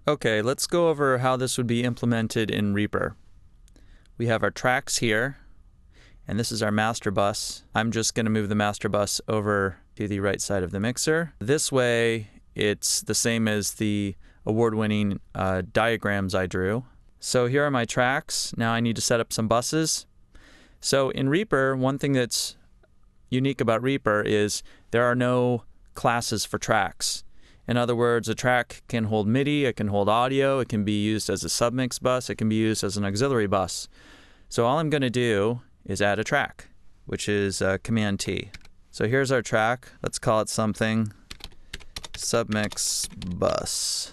Okay, let's go over how this would be implemented in Reaper. We have our tracks here, and this is our master bus. I'm just going to move the master bus over to the right side of the mixer. This way, it's the same as the award-winning diagrams I drew. So here are my tracks. Now I need to set up some buses. So in Reaper, one thing that's unique about Reaper is there are no classes for tracks. In other words, a track can hold MIDI, it can hold audio, it can be used as a submix bus, it can be used as an auxiliary bus. So all I'm going to do is add a track, which is Command T. So here's our track. Let's call it something submix bus.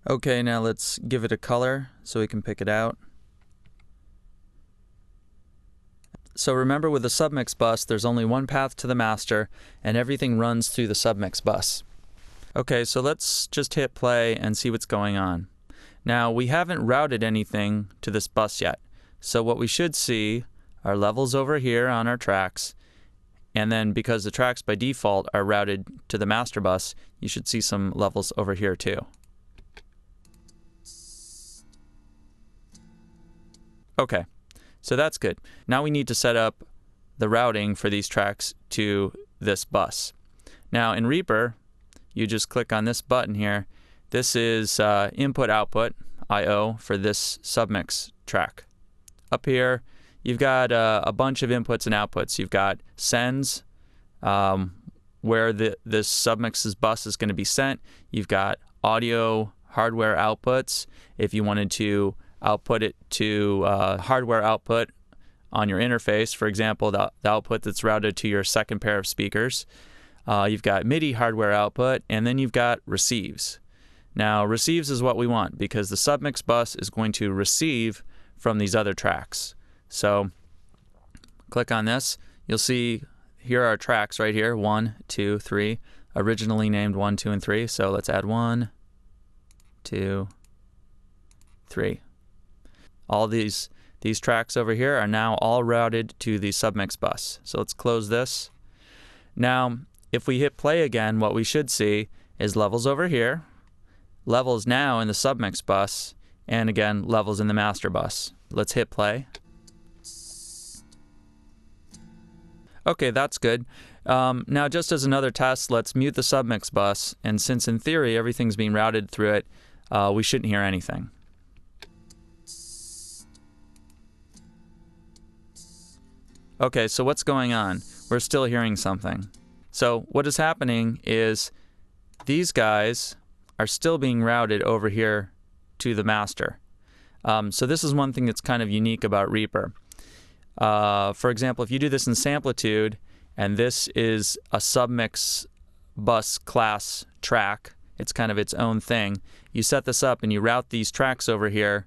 Okay, now let's give it a color so we can pick it out. So remember, with the submix bus, there's only one path to the master, and everything runs through the submix bus. Okay, so let's just hit play and see what's going on. Now, we haven't routed anything to this bus yet. So what we should see are levels over here on our tracks. And then because the tracks by default are routed to the master bus, you should see some levels over here too. Okay, so that's good. Now we need to set up the routing for these tracks to this bus. Now in Reaper, you just click on this button here. This is input-output, I/O, for this submix track. Up here, you've got a bunch of inputs and outputs. You've got sends, where this submix's bus is going to be sent. You've got audio hardware outputs. If you wanted to output it to hardware output on your interface, for example, the output that's routed to your second pair of speakers. You've got MIDI hardware output, and then you've got receives. Now, receives is what we want because the submix bus is going to receive from these other tracks. So, click on this. You'll see here are our tracks right here, 1, 2, 3, originally named 1, 2, and 3. So let's add 1, 2, 3. All these tracks over here are now all routed to the submix bus. So let's close this. Now, if we hit play again, what we should see is levels over here, levels now in the submix bus, and again, levels in the master bus. Let's hit play. Okay, that's good. Now, just as another test, let's mute the submix bus, and since in theory everything's being routed through it, we shouldn't hear anything. Okay, so what's going on? We're still hearing something. So what is happening is these guys are still being routed over here to the master. So this is one thing that's kind of unique about Reaper. For example, if you do this in Samplitude, and this is a submix bus class track, it's kind of its own thing. You set this up and you route these tracks over here.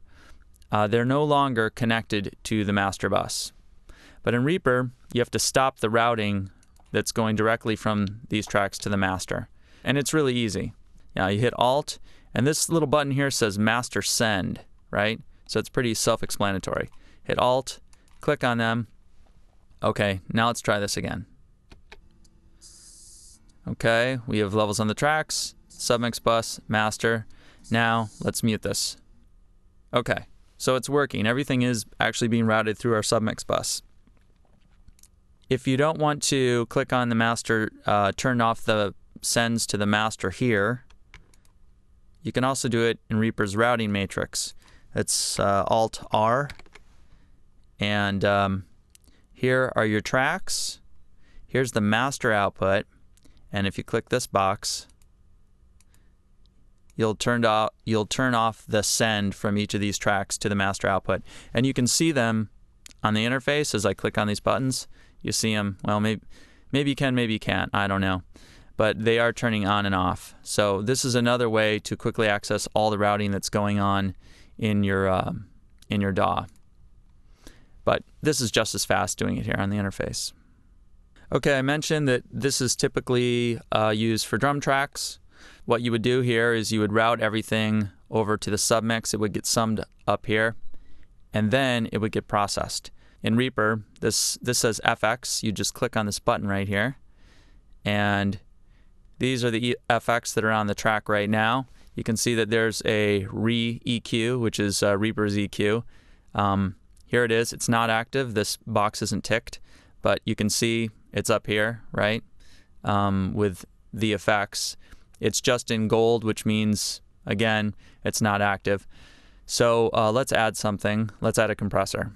They're no longer connected to the master bus. But in Reaper, you have to stop the routing that's going directly from these tracks to the master. And it's really easy. Now you hit Alt, and this little button here says Master Send, right? So it's pretty self-explanatory. Hit Alt, click on them. Okay, now let's try this again. Okay, we have levels on the tracks, submix bus, master. Now let's mute this. Okay, so it's working. Everything is actually being routed through our submix bus. If you don't want to click on the master, turn off the sends to the master here, you can also do it in Reaper's routing matrix. It's Alt-R, and here are your tracks. Here's the master output, and if you click this box, you'll turn off the send from each of these tracks to the master output. And you can see them on the interface as I click on these buttons. You see them, well, maybe you can, maybe you can't, I don't know. But they are turning on and off. So this is another way to quickly access all the routing that's going on in your DAW. But this is just as fast doing it here on the interface. Okay, I mentioned that this is typically used for drum tracks. What you would do here is you would route everything over to the submix. It would get summed up here, and then it would get processed. In Reaper, this says FX. You just click on this button right here, and these are the FX that are on the track right now. you can see that there's a re-EQ, which is Reaper's EQ. Here it is. It's not active. This box isn't ticked, but you can see it's up here, right, with the effects. It's just in gold, which means, again, it's not active. So let's add something. Let's add a compressor.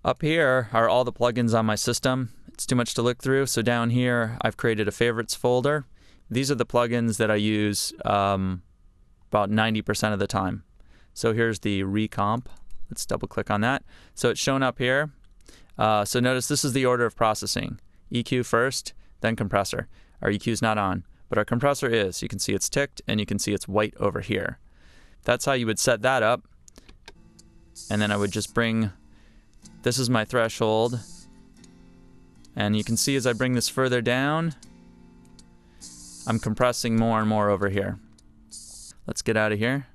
Up here are all the plugins on my system. It's too much to look through, so down here I've created a favorites folder. These are the plugins that I use about 90% of the time. So here's the recomp. Let's double click on that. So it's shown up here. So notice this is the order of processing. EQ first, then compressor. Our EQ is not on, but our compressor is. You can see it's ticked, and you can see it's white over here. That's how you would set that up. And then I would just bring, this is my threshold. And you can see as I bring this further down, I'm compressing more and more over here. Let's get out of here.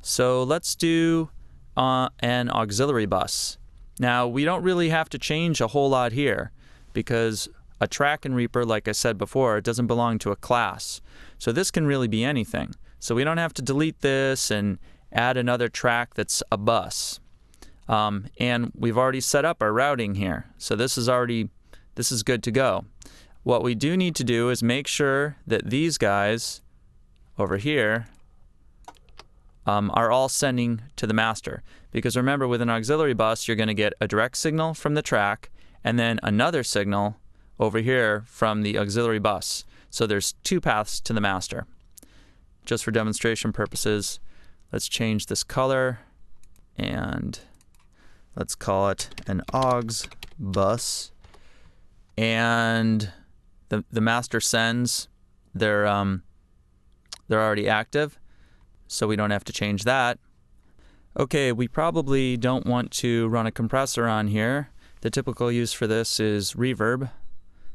So let's do an auxiliary bus. Now, we don't really have to change a whole lot here because a track in Reaper, like I said before, it doesn't belong to a class. So this can really be anything. So we don't have to delete this and add another track that's a bus. And we've already set up our routing here. So this is good to go. What we do need to do is make sure that these guys over here are all sending to the master. Because remember, with an auxiliary bus, you're going to get a direct signal from the track and then another signal over here from the auxiliary bus. So there's two paths to the master. Just for demonstration purposes, let's change this color and let's call it an aux bus. And the master sends, they're already active, so we don't have to change that. Okay, we probably don't want to run a compressor on here. The typical use for this is reverb.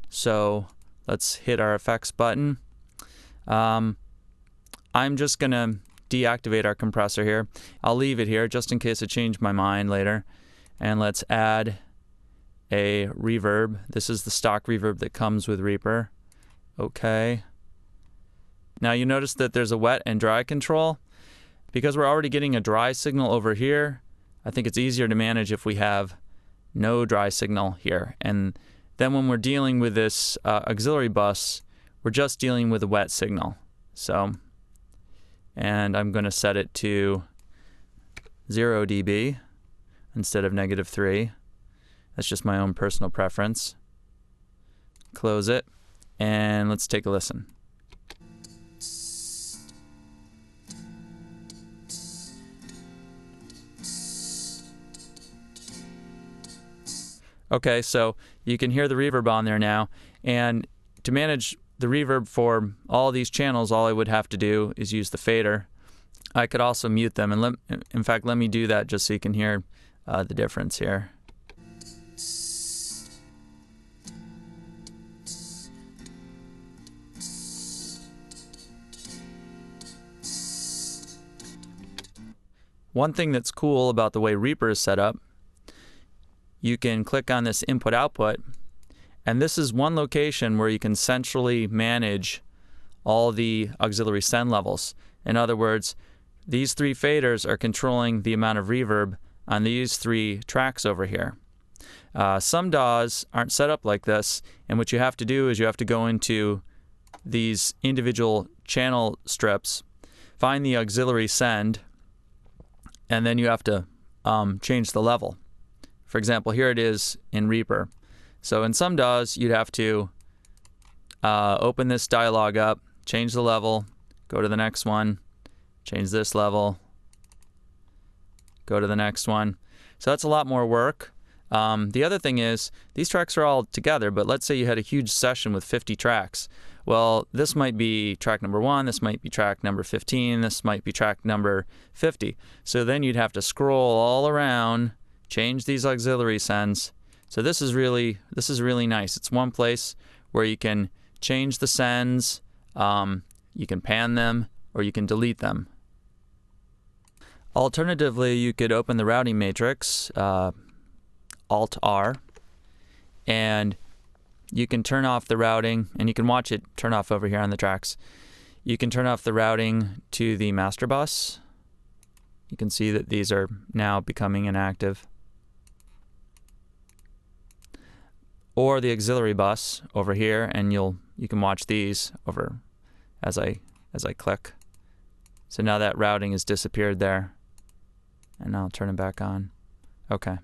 So let's hit our effects button. I'm just going to deactivate our compressor here. I'll leave it here just in case I change my mind later. And let's add a reverb. This is the stock reverb that comes with Reaper. Okay. Now you notice that there's a wet and dry control. Because we're already getting a dry signal over here, I think it's easier to manage if we have no dry signal here. And then when we're dealing with this auxiliary bus, we're just dealing with a wet signal. So, and I'm going to set it to 0 dB instead of -3. That's just my own personal preference. Close it, and let's take a listen. Okay, so you can hear the reverb on there now, and to manage the reverb for all these channels, all I would have to do is use the fader. I could also mute them, and in fact, let me do that just so you can hear the difference here. One thing that's cool about the way Reaper is set up, you can click on this input-output, and this is one location where you can centrally manage all the auxiliary send levels. In other words, these three faders are controlling the amount of reverb on these three tracks over here. Some DAWs aren't set up like this, and what you have to do is you have to go into these individual channel strips, find the auxiliary send, and then you have to change the level. For example, here it is in Reaper. So in some DAWs, you'd have to open this dialog up, change the level, go to the next one, change this level, go to the next one. So that's a lot more work. The other thing is, these tracks are all together, but let's say you had a huge session with 50 tracks. Well, this might be track number 1, this might be track number 15, this might be track number 50. So then you'd have to scroll all around, change these auxiliary sends. So this is really nice. It's one place where you can change the sends, you can pan them, or you can delete them. Alternatively, you could open the routing matrix, Alt-R, and you can turn off the routing, and you can watch it turn off over here on the tracks. You can turn off the routing to the master bus. You can see that these are now becoming inactive. Or the auxiliary bus over here, and you can watch these over as I click. So now that routing has disappeared there. And now I'll turn it back on. Okay.